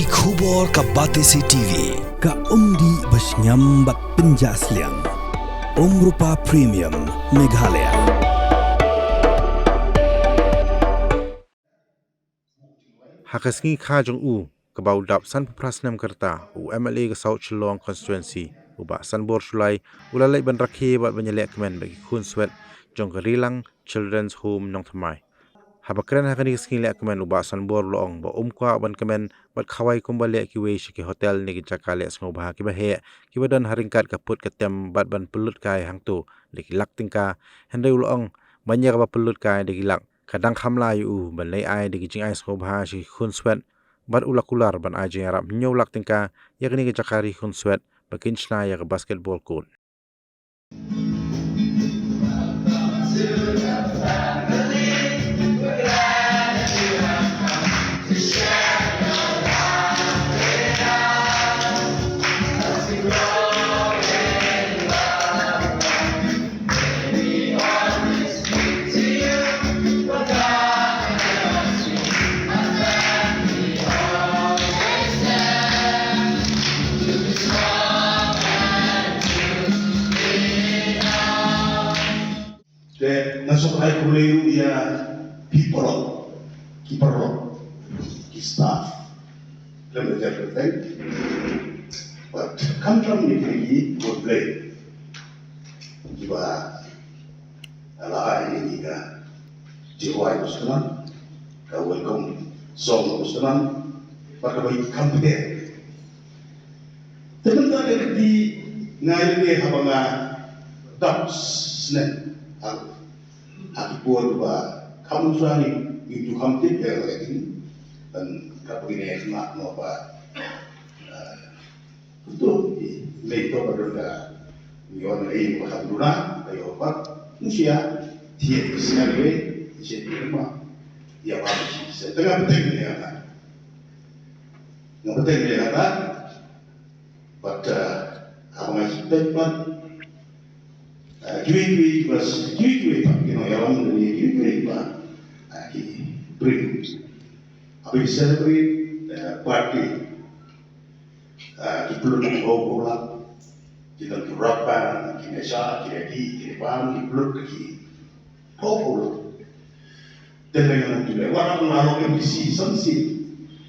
Ki khubor ka Batesi TV. Ka umdi basnyambak penjaslian. Rupa Premium Meghalaya. Hakasngi khajong u kabau dap san prasnam kerta u MLA ke South Chelong constituency u ba san bor sulai ulalai ban rakhe bat banyalek kemen bagi khun swet jong kerilang children's home nong thamai habakran hakani skin lek kemen u ba san bor loong ba kwa ban kemen bat khawai kumbale ki we shi hotel ni ki jakale sngo ba ki ba he ki badan haringkat kaput ketem bat ban pelut kai hangtu lek lak tingka hendai loong banyak ba pelut kai de lak kadang khamlai u ban lei ai de ki jing ai sngo ba shi khun swet bat ulakular ban aje arab nyolak tingka yakni ke jakari khun swet bakin chna ya basketball court Nasok ay kuliru ya people, staff, but come from the good play. Jiwa ala ini ka jiwa kustunan, ka welcome song kustunan, pakabai compare. Teman-teman di ngayon ni habanga dogs snen. Akipur ba kamu suami itu kamtip ya lagi dan kapine mak no ba itu leito pada yon ei ko haduna ayo ba musia tie sekali jadi ma ya ba sih tengah penting ya kan yang penting ya kan pada apa ngasih tempat Juwi pak, yang dari Juwi pak, di bring, habis celebrate party, di peluk bola, di dalam rapan, di nesa, di pam, di peluk lagi, bola. Dan yang juga, orang orang MDC, sanksi,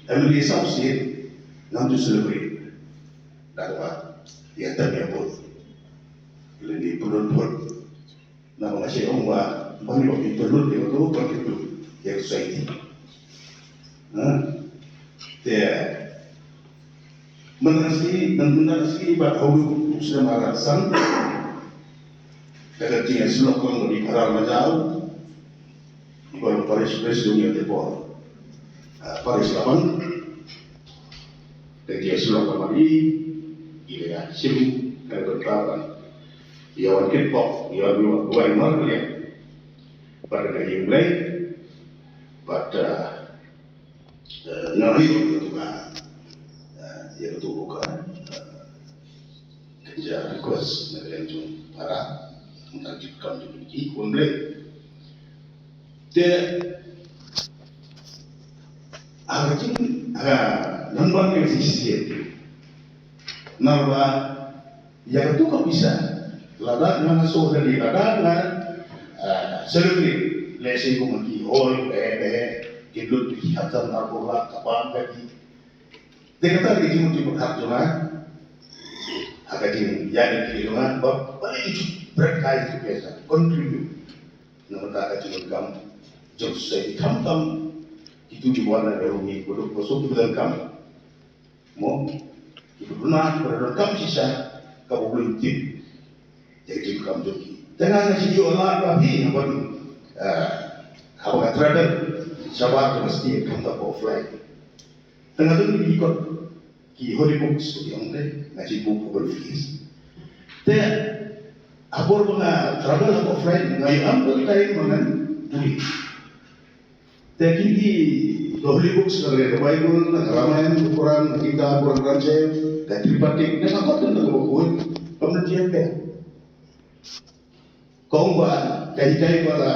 MDC sanksi, nanti celebrate, dapat, dia ternyata. Jadi pelun-pelun nama nasi omba banyak bagi pelun dia tu bagi tu yang society dia menerasi bahawa sudah merasakan kerana dia selokong di parar majau ibarat Paris dunia tepor Paris lawan dan dia selokong lagi dia sim kerana Yawan kitpok, yawan dua imar ya, pada yang mulai, pada nari itu kan, yang itu bukan kerja request dari yang para mentargetkan dimiliki mulai. Dia agak nampak yang sisi, nampak yang itu kok bisa. Lada nang so dari lada nang celebrate lesi ko maki hall kidlut di hatam narkoba kapang kaki dekata di timur timur hatuna agak ini jadi di rumah bab paling berkait itu biasa contribute nama tak kecil gam jauh saya kam itu juga ada rumit bodoh bosok itu dalam kam mau itu rumah berrekam sisa kabulin tim jadi kamu joki. Tengah nasi jualan tapi apa tu? Apa trader sahabat mesti kamu tak offline. Tengah tu ikut ki holy books tu yang tu nasi buku berfikir. Teh apa pernah travel offline? Ngayu ambil lain mana tulis. Teh kini holy books kalau Bible, Ramayana, Quran, kita Quran Rancang, dan Tripatik. Dah kau tu nak buku penelitian dia. Kaumba kaitai pada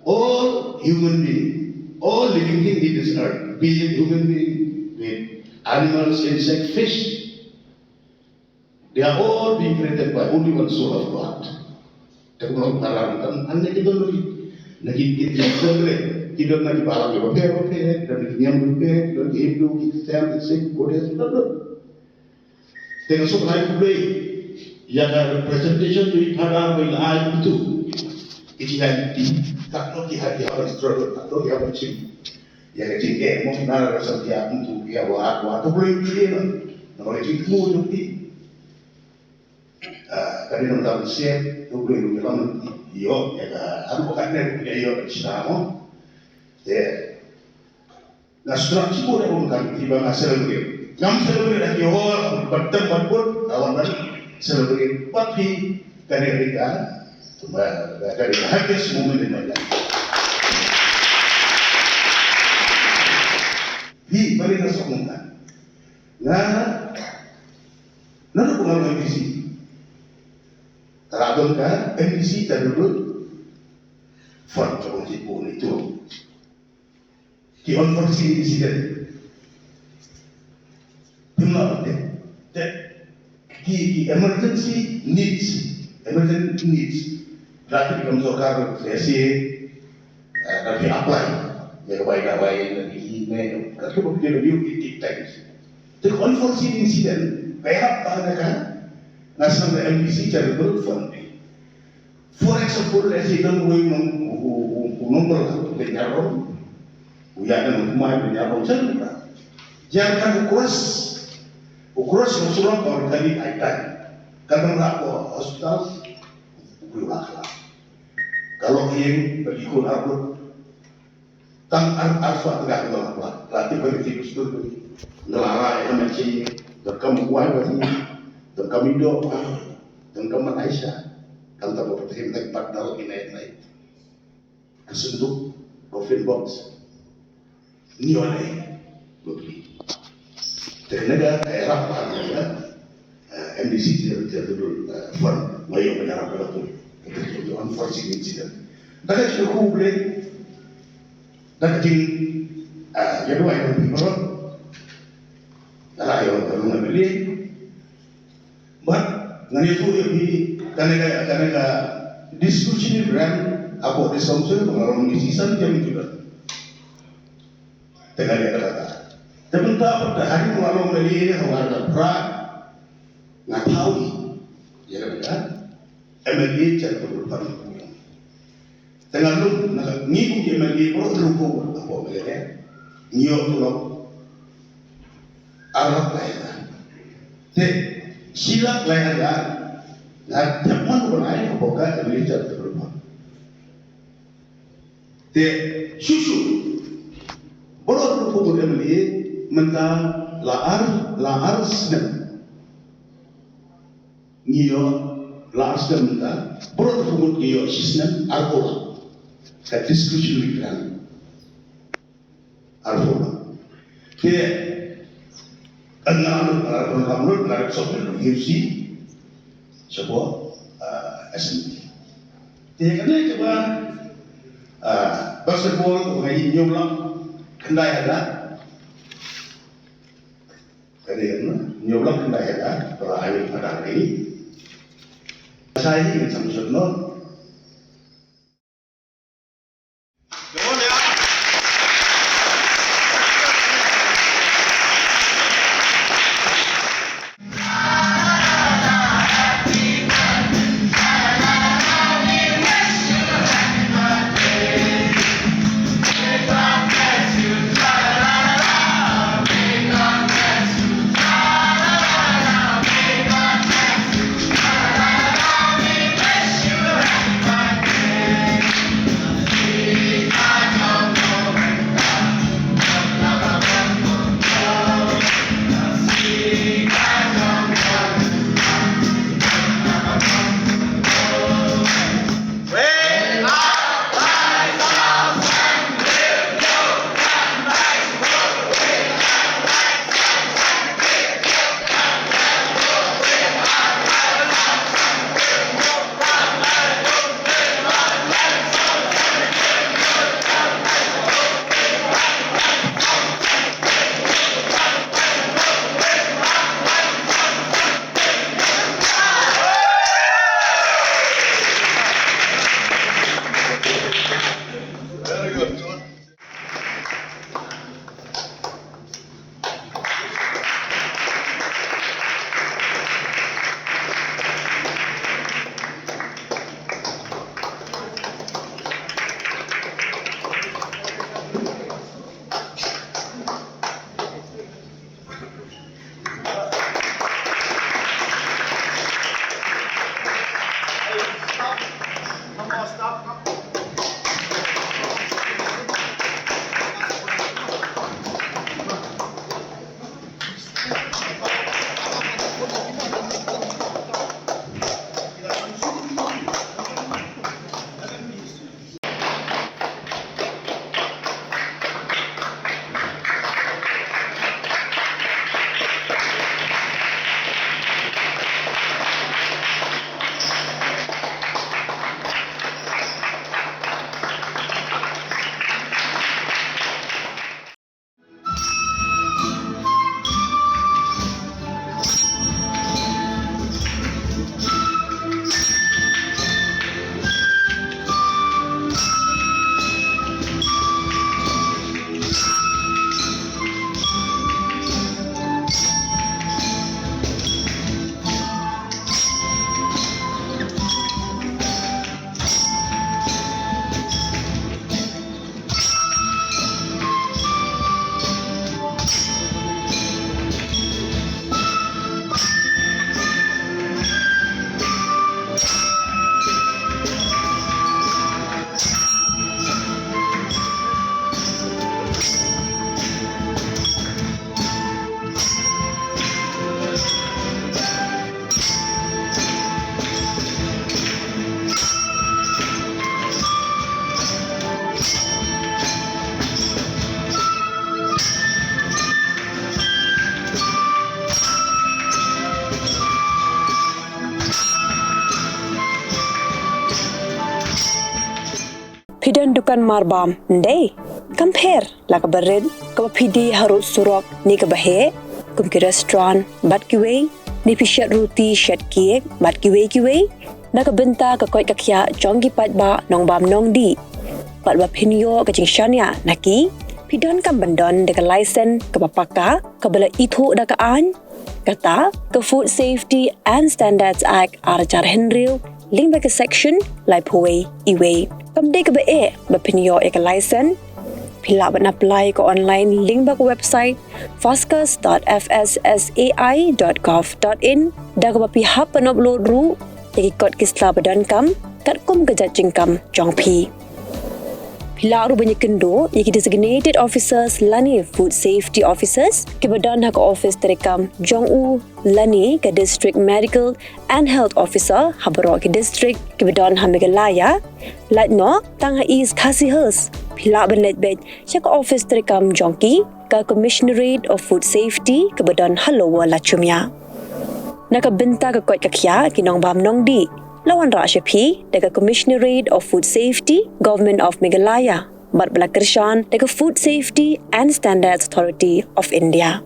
all human being, all living thing in this earth, be it human being, be it animals, insects, fish. They are all being created by only one soul of God. Teknologi alam kan hanya kita lagi kita tidak lagi balang ya oke dan diam oke lagi Hindu Kristen Sikh Buddhist dengan sok lain boleh yang representation dari pada wilayah itu ideality tak lagi hati orang struggle tak lagi apa sih yang kecil mau nara setiap untuk dia buat atau boleh dia nak itu mungkin kami nak tahu siapa tu boleh bilang iyo ya kan bukan punya iyo Islam na structure mo na kung kami tiba nga celebrate ngam celebrate at iyo bertempat pun awan balik celebrate pati kanirika dari happiest moment in my life di balik na sokungan na pengaruh MDC Terabang ka MDC terlalu fun coba tipun itu the unforeseen incident dimana the emergency needs berarti becomes okar sesi tapi apply ya baik-baik dari email kalau begitu review it times the unforeseen incident kayak apa kan national MDC cara berfund. For example, let's say don't we number benyarong, uya dan umai benyarong cendera. Jangan ukuras yang surat orang tadi aitan. Karena apa hospital berulang. Kalau yang berikut aku tang alfa tegak berapa? Latih berarti betul nelara yang macam terkamu kuat berarti. Dan kami doa dan kami Aisyah kalau tak berpercaya tempat dalam naik kesentuh coffin box ni oleh beli dari negara daerah ya MDC terlalu fun mayu menyerap betul itu unforeseen incident dan itu kubur dan jadi ya dua yang berapa dan ayo kalau ngambil but ngani itu di karena diskusi ini brand apa diskussi mengalami season jam juga dengan dia kata tapi tak pada hari mengalami ini harga berat nggak tahu ya kan MLA cara berdepan dengan lu ngikut MLA perlu lu apa begini nyok lu arah lain silap lain ada, nah teman bermain apakah Indonesia terlupa? Susu, boleh berkumpul MLA mentang laar sedang, ngio laar sedang mentang, boleh berkumpul ngio sistem arkola, ke diskusi lingkaran arkola. Pengaruh software UC sebuah SMT. Jadi coba basketball mengenai nyoblang kendai ada, nyoblang kendai ada perayaan pada hari ini. Saya ingin sampaikan bukan marbam ndai compare la ka berin ka pidi harut surok ni ka bahe kum ki restaurant bat ki wei ni pishat roti shat kiek bat ki wei na ka benta ka koi ka khya jong ki pat ba nong bam nong di pat ba phinyo ka jing shania naki pidon kam bandon de ka license ka papaka ka bala ithu da ka an kata ka Food Safety and Standards Act arjar henril link ba ka section lai phoi iwe kamde ka ba pinyo ka license pila ba na apply ka online link ba ka website fascas.fssai.gov.in da ka ba pi hap an upload ru ki kod kisla badan kam kat kum ka jajing kam jong pi pila ru banyak kendo ki designated officers lani food safety officers ki badan hak office terekam jong u lani ka district medical and health officer habaro ki district ki badan hamigalaya latno tang is khasihers pila ban letbet chak office terekam jongki ka commissionerate of food safety ki badan halowa lachumya nakabenta ka kot kakya kinong bam nong di lawan ra shapi daga commissionerate of food safety government of Meghalaya bat bala kershan daga food safety and standards authority of India